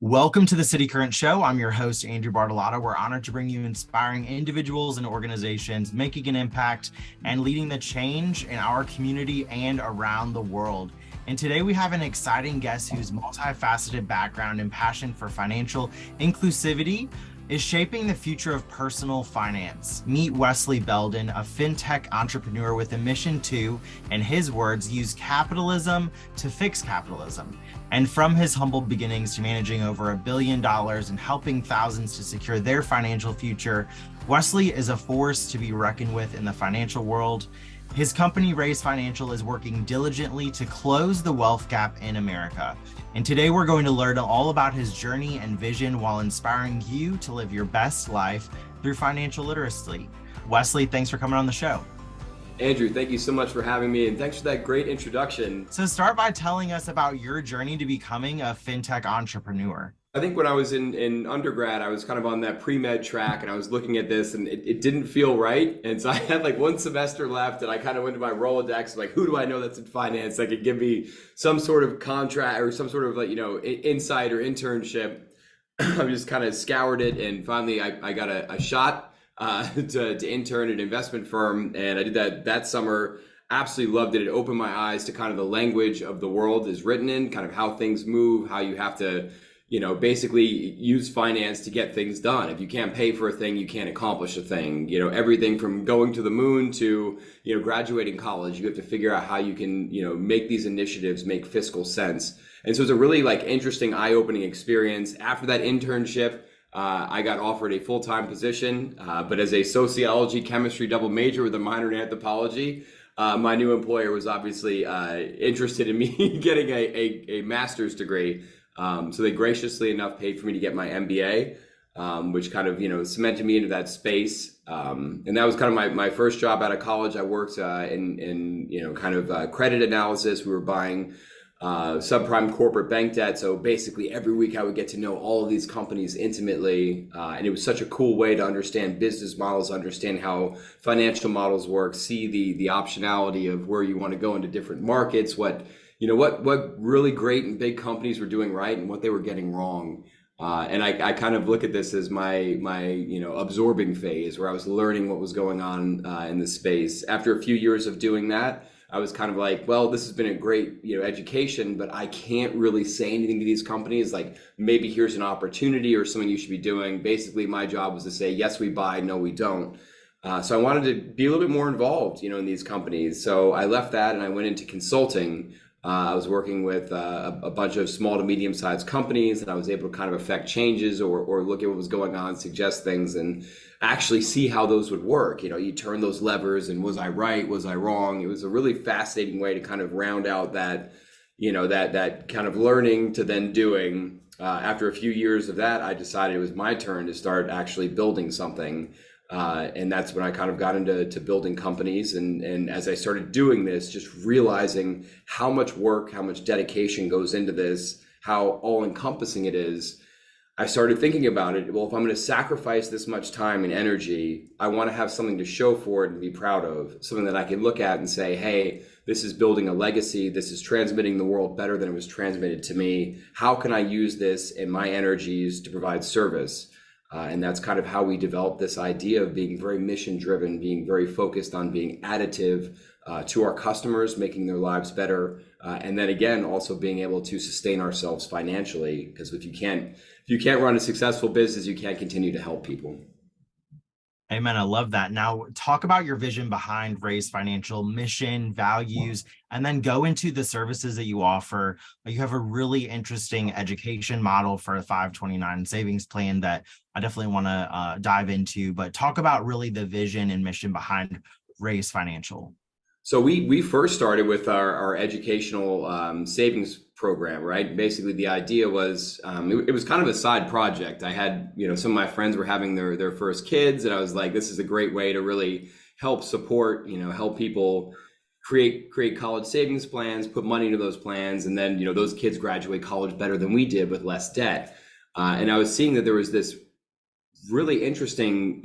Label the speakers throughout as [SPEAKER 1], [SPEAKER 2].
[SPEAKER 1] Welcome to the City Current Show. I'm your host, Andrew Bartolotta. We're honored to bring you inspiring individuals and organizations making an impact and leading the change in our community and around the world. And today we have an exciting guest whose multifaceted background and passion for financial inclusivity is shaping the future of personal finance. Meet Wesley Belden, a fintech entrepreneur with a mission to, in his words, use capitalism to fix capitalism. And from his humble beginnings to managing over $1 billion and helping thousands to secure their financial future, Wesley is a force to be reckoned with in the financial world. His company, Raise Financial, is working diligently to close the wealth gap in America. And today we're going to learn all about his journey and vision while inspiring you to live your best life through financial literacy. Wesley, thanks for coming on the show.
[SPEAKER 2] Andrew, thank you so much for having me, and thanks for that great introduction.
[SPEAKER 1] So start by telling us about your journey to becoming a fintech entrepreneur.
[SPEAKER 2] I think when I was in undergrad, I was kind of on that pre-med track, and I was looking at this, and it didn't feel right. And so I had like one semester left, and I kind of went to my Rolodex, like, who do I know that's in finance that could give me some sort of contract or some sort of insight or internship. I just kind of scoured it, and finally I got a shot to intern at an investment firm, and I did that summer. Absolutely loved it. It opened my eyes to kind of the language of the world is written in, kind of how things move, how you have to, basically use finance to get things done. If you can't pay for a thing, you can't accomplish a thing. Everything from going to the moon to, graduating college, you have to figure out how you can, make these initiatives make fiscal sense. And so it's a really interesting, eye-opening experience. After that internship, I got offered a full-time position, but as a sociology, chemistry double major with a minor in anthropology. My new employer was obviously interested in me getting a master's degree. So they graciously enough paid for me to get my MBA, which kind of, cemented me into that space. And that was kind of my first job out of college. I worked in credit analysis. We were buying subprime corporate bank debt. So basically every week I would get to know all of these companies intimately. And it was such a cool way to understand business models, understand how financial models work, see the optionality of where you want to go into different markets, what really great and big companies were doing right and what they were getting wrong. And I kind of look at this as my absorbing phase where I was learning what was going on in the space. After a few years of doing that, I was kind of like, well, this has been a great, education, but I can't really say anything to these companies. Like, maybe here's an opportunity or something you should be doing. Basically, my job was to say, yes, we buy, no, we don't. So I wanted to be a little bit more involved, in these companies. So I left that and I went into consulting. I was working with a bunch of small to medium-sized companies, and I was able to kind of affect changes or look at what was going on, suggest things, and actually see how those would work. You turn those levers, and was I right? Was I wrong? It was a really fascinating way to kind of round out that, that kind of learning to then doing. After a few years of that, I decided it was my turn to start actually building something. And that's when I kind of got into building companies. And as I started doing this, just realizing how much work, how much dedication goes into this, how all encompassing it is, I started thinking about it. Well, if I'm going to sacrifice this much time and energy, I want to have something to show for it and be proud of, something that I can look at and say, hey, this is building a legacy. This is transmitting the world better than it was transmitted to me. How can I use this and my energies to provide service? And that's kind of how we developed this idea of being very mission driven, being very focused on being additive to our customers, making their lives better. And then again, also being able to sustain ourselves financially, because if you can't run a successful business, you can't continue to help people.
[SPEAKER 1] Amen. I love that. Now, talk about your vision behind Raise Financial, mission, values, and then go into the services that you offer. You have a really interesting education model for a 529 savings plan that I definitely want to dive into, but talk about really the vision and mission behind Raise Financial.
[SPEAKER 2] So we first started with our educational savings program, right? Basically, the idea was it was kind of a side project. I had, some of my friends were having their first kids, and I was like, this is a great way to really help support, help people create college savings plans, put money into those plans, and then those kids graduate college better than we did with less debt. And I was seeing that there was this really interesting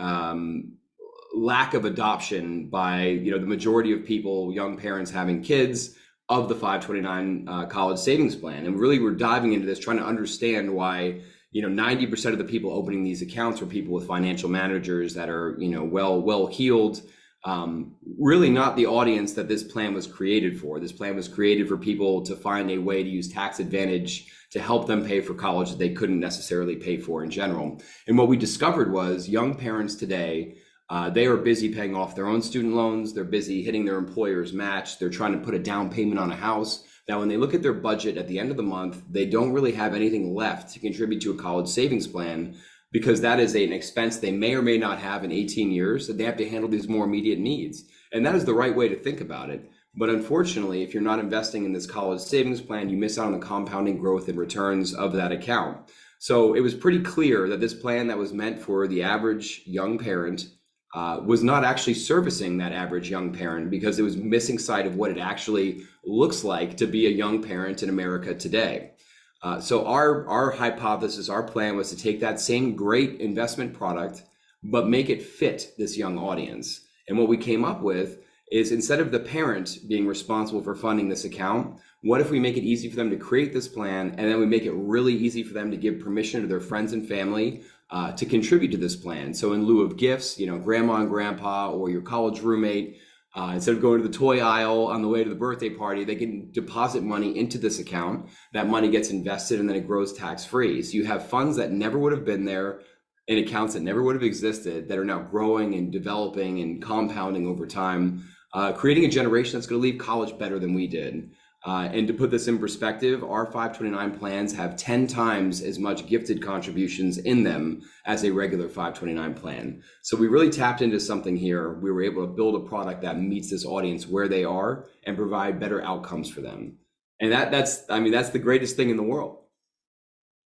[SPEAKER 2] lack of adoption by the majority of people, young parents having kids, of the 529 college savings plan. And really, we're diving into this, trying to understand why 90% of the people opening these accounts are people with financial managers that are well heeled. Really not the audience that this plan was created for. This plan was created for people to find a way to use tax advantage to help them pay for college that they couldn't necessarily pay for in general. And what we discovered was young parents today, they are busy paying off their own student loans. They're busy hitting their employer's match. They're trying to put a down payment on a house. Now, when they look at their budget at the end of the month, they don't really have anything left to contribute to a college savings plan, because that is an expense they may or may not have in 18 years, that they have to handle these more immediate needs. And that is the right way to think about it. But unfortunately, if you're not investing in this college savings plan, you miss out on the compounding growth and returns of that account. So it was pretty clear that this plan that was meant for the average young parent was not actually servicing that average young parent, because it was missing sight of what it actually looks like to be a young parent in America today. So our hypothesis, our plan was to take that same great investment product, but make it fit this young audience. And what we came up with is, instead of the parent being responsible for funding this account, what if we make it easy for them to create this plan, and then we make it really easy for them to give permission to their friends and family to contribute to this plan. So in lieu of gifts, grandma and grandpa or your college roommate, instead of going to the toy aisle on the way to the birthday party, they can deposit money into this account. That money gets invested and then it grows tax-free. So you have funds that never would have been there in accounts that never would have existed, that are now growing and developing and compounding over time, creating a generation that's going to leave college better than we did. And to put this in perspective, our 529 plans have 10 times as much gifted contributions in them as a regular 529 plan. So we really tapped into something here. We were able to build a product that meets this audience where they are and provide better outcomes for them. And that's the greatest thing in the world.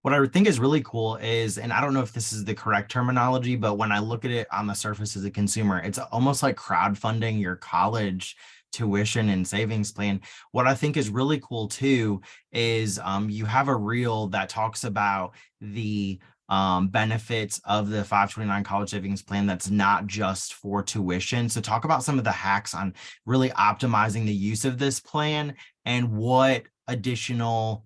[SPEAKER 1] What I think is really cool is, and I don't know if this is the correct terminology, but when I look at it on the surface as a consumer, it's almost like crowdfunding your college tuition and savings plan. What I think is really cool too is you have a reel that talks about the benefits of the 529 college savings plan that's not just for tuition. So talk about some of the hacks on really optimizing the use of this plan, and what additional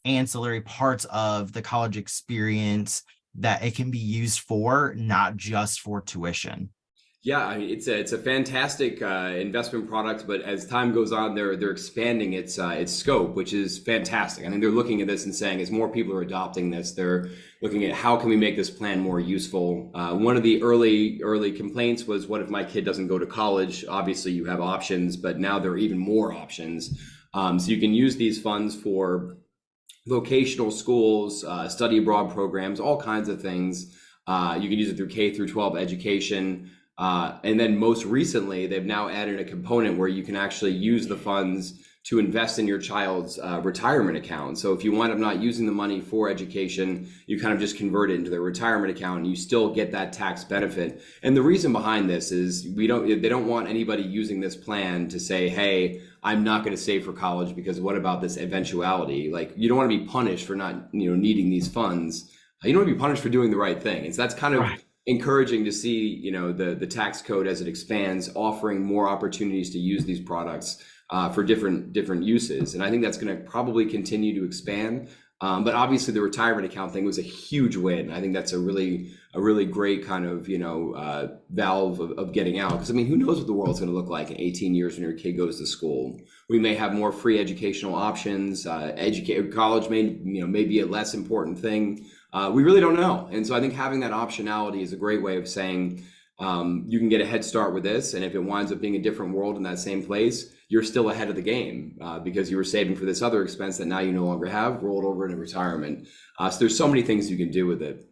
[SPEAKER 1] ancillary parts of the college experience that it can be used for, not just for tuition.
[SPEAKER 2] Yeah, it's a fantastic investment product, but as time goes on, they're expanding its scope, which is fantastic. I think they're looking at this and saying, as more people are adopting this, they're looking at how can we make this plan more useful. One of the early complaints was, what if my kid doesn't go to college? Obviously, you have options, but now there are even more options. So you can use these funds for vocational schools, study abroad programs, all kinds of things. You can use it through K through 12 education. And then most recently, they've now added a component where you can actually use the funds to invest in your child's retirement account. So if you wind up not using the money for education, you kind of just convert it into their retirement account, and you still get that tax benefit. And the reason behind this is they don't want anybody using this plan to say, hey, I'm not going to save for college because what about this eventuality? Like, you don't want to be punished for not needing these funds. You don't want to be punished for doing the right thing. And so that's kind of right. Encouraging to see, the tax code as it expands, offering more opportunities to use these products for different uses. And I think that's going to probably continue to expand. But obviously the retirement account thing was a huge win. I think that's a really great kind of, valve of getting out. Because who knows what the world's going to look like in 18 years when your kid goes to school? We may have more free educational options. College may be a less important thing. We really don't know. And so I think having that optionality is a great way of saying, you can get a head start with this. And if it winds up being a different world in that same place, you're still ahead of the game because you were saving for this other expense that now you no longer have, rolled over into retirement. So there's so many things you can do with it.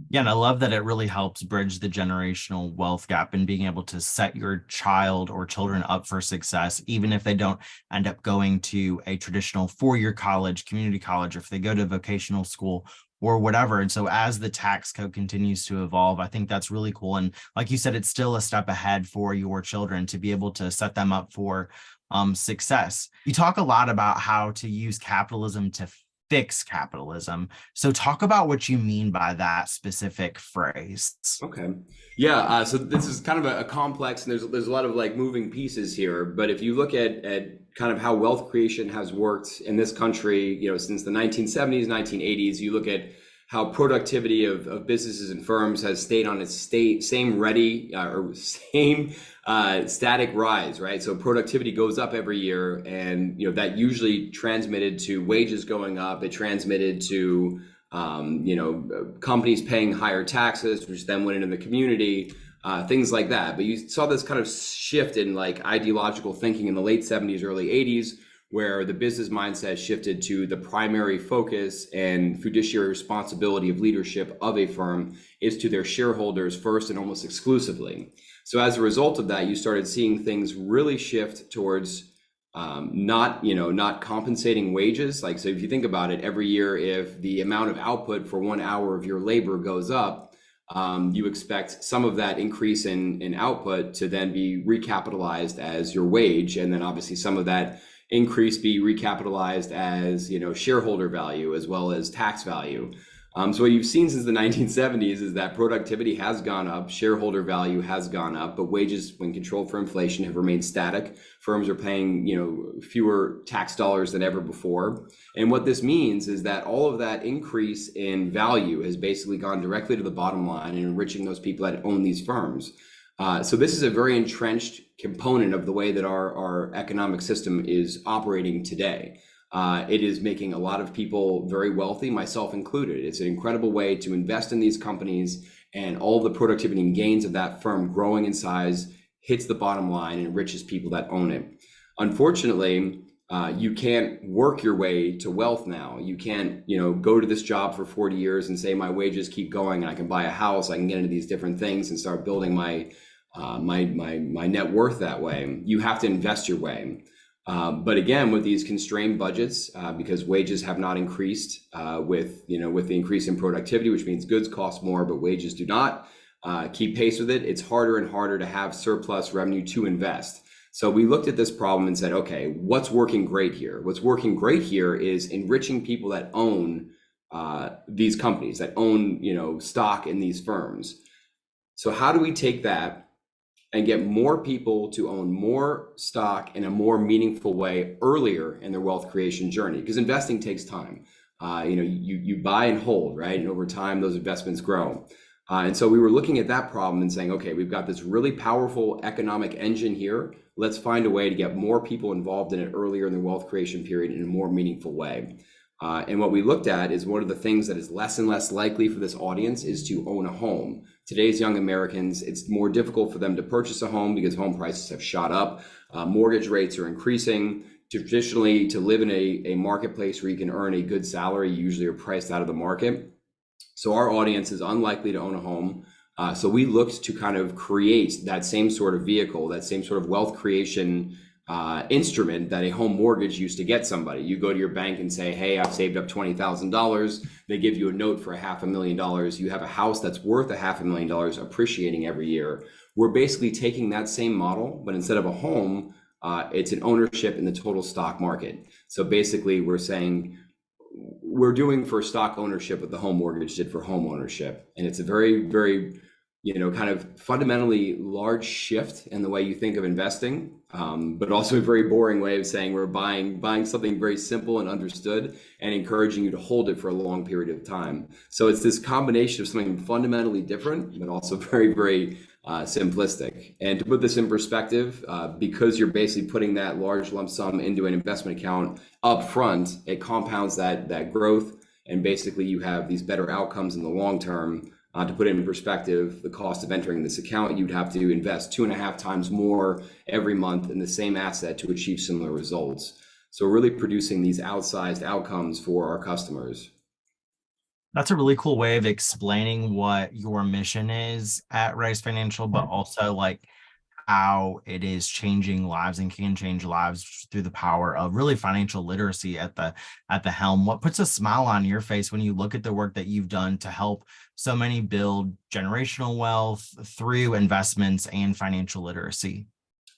[SPEAKER 1] Yeah, and I love that it really helps bridge the generational wealth gap and being able to set your child or children up for success, even if they don't end up going to a traditional four-year college, community college, or if they go to vocational school or whatever. And so as the tax code continues to evolve, I think that's really cool. And like you said, it's still a step ahead for your children to be able to set them up for success. You talk a lot about how to use capitalism to fix capitalism. So talk about what you mean by that specific phrase.
[SPEAKER 2] Okay. Yeah. So this is kind of a complex, and there's a lot of moving pieces here. But if you look at kind of how wealth creation has worked in this country, since the 1970s, 1980s. You look at how productivity of businesses and firms has stayed on its same static rise, right? So productivity goes up every year, and that usually transmitted to wages going up. It transmitted to companies paying higher taxes, which then went into the community, things like that. But you saw this kind of shift in like ideological thinking in the late 70s, early 80s, where the business mindset shifted to the primary focus and fiduciary responsibility of leadership of a firm is to their shareholders first and almost exclusively. So as a result of that, you started seeing things really shift towards not compensating wages. Like, so if you think about it, every year, if the amount of output for 1 hour of your labor goes up, you expect some of that increase in output to then be recapitalized as your wage. And then obviously some of that increase be recapitalized as, shareholder value as well as tax value. So what you've seen since the 1970s is that productivity has gone up, shareholder value has gone up, but wages, when controlled for inflation, have remained static. Firms are paying, fewer tax dollars than ever before. And what this means is that all of that increase in value has basically gone directly to the bottom line and enriching those people that own these firms. So this is a very entrenched component of the way that our economic system is operating today. It is making a lot of people very wealthy, myself included. It's an incredible way to invest in these companies, and all the productivity and gains of that firm growing in size hits the bottom line and enriches people that own it. Unfortunately, you can't work your way to wealth now. You can't, go to this job for 40 years and say my wages keep going and I can buy a house, I can get into these different things and start building my net worth that way. You have to invest your way. But again, with these constrained budgets, because wages have not increased with the increase in productivity, which means goods cost more, but wages do not keep pace with it, it's harder and harder to have surplus revenue to invest. So we looked at this problem and said, okay, what's working great here? What's working great here is enriching people that own these companies, that own stock in these firms. So how do we take that and get more people to own more stock in a more meaningful way earlier in their wealth creation journey? Because investing takes time. You buy and hold, right? And over time, those investments grow. And so we were looking at that problem and saying, okay, we've got this really powerful economic engine here. Let's find a way to get more people involved in it earlier in the wealth creation period in a more meaningful way. And what we looked at is one of the things that is less and less likely for this audience is to own a home. Today's young Americans, it's more difficult for them to purchase a home because home prices have shot up. Mortgage rates are increasing. Traditionally, to live in a marketplace where you can earn a good salary, you usually are priced out of the market. So our audience is unlikely to own a home. So we looked to kind of create that same sort of vehicle, that same sort of wealth creation instrument that a home mortgage used to get somebody. You go to your bank and say, hey, I've saved up $20,000. They give you a note for $500,000. You have a house that's worth $500,000 appreciating every year. We're basically taking that same model, but instead of a home, it's an ownership in the total stock market. So basically we're saying we're doing for stock ownership what the home mortgage did for home ownership. And it's a very, very, kind of fundamentally large shift in the way you think of investing, but also a very boring way of saying we're buying something very simple and understood and encouraging you to hold it for a long period of time. So it's this combination of something fundamentally different, but also very, very simplistic. And to put this in perspective, because you're basically putting that large lump sum into an investment account up front, it compounds that growth, and basically you have these better outcomes in the long term. To put it in perspective, the cost of entering this account, you'd have to invest 2.5 times more every month in the same asset to achieve similar results. So really producing these outsized outcomes for our customers.
[SPEAKER 1] That's a really cool way of explaining what your mission is at Rice Financial, but also like how it is changing lives and can change lives through the power of really financial literacy at the helm. What puts a smile on your face when you look at the work that you've done to help so many build generational wealth through investments and financial literacy?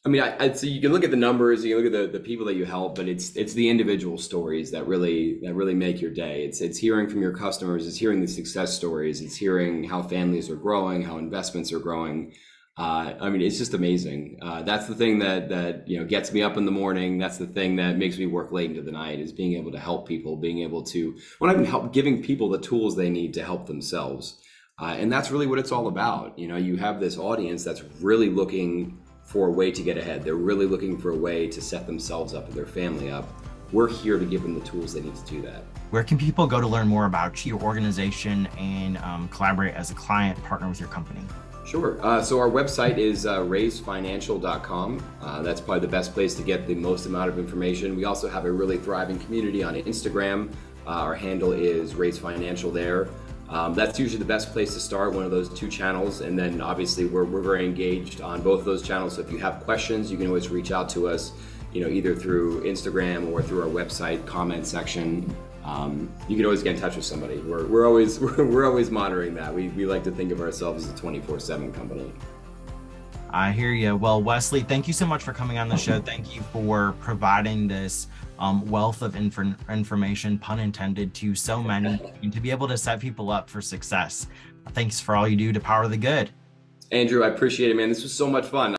[SPEAKER 2] I mean, I'd say you can look at the numbers, you can look at the people that you help, but it's the individual stories that really make your day. It's hearing from your customers, it's hearing the success stories, it's hearing how families are growing, how investments are growing. I mean, it's just amazing. That's the thing that gets me up in the morning. That's the thing that makes me work late into the night, is being able to help people, being able to, when I can help, giving people the tools they need to help themselves. And that's really what it's all about. You have this audience that's really looking for a way to get ahead. They're really looking for a way to set themselves up and their family up. We're here to give them the tools they need to do that.
[SPEAKER 1] Where can people go to learn more about your organization and collaborate as a client partner with your company?
[SPEAKER 2] Sure. So our website is raisefinancial.com. That's probably the best place to get the most amount of information. We also have a really thriving community on Instagram. Our handle is Raise Financial there. That's usually the best place to start, one of those two channels. And then obviously we're very engaged on both of those channels. So if you have questions, you can always reach out to us, either through Instagram or through our website comment section. You can always get in touch with somebody. We're always monitoring that. We like to think of ourselves as a 24/7 company.
[SPEAKER 1] I hear you. Well, Wesley, thank you so much for coming on the show. Thank you for providing this wealth of information, pun intended, to so many, and to be able to set people up for success. Thanks for all you do to power the good.
[SPEAKER 2] Andrew, I appreciate it, man. This was so much fun.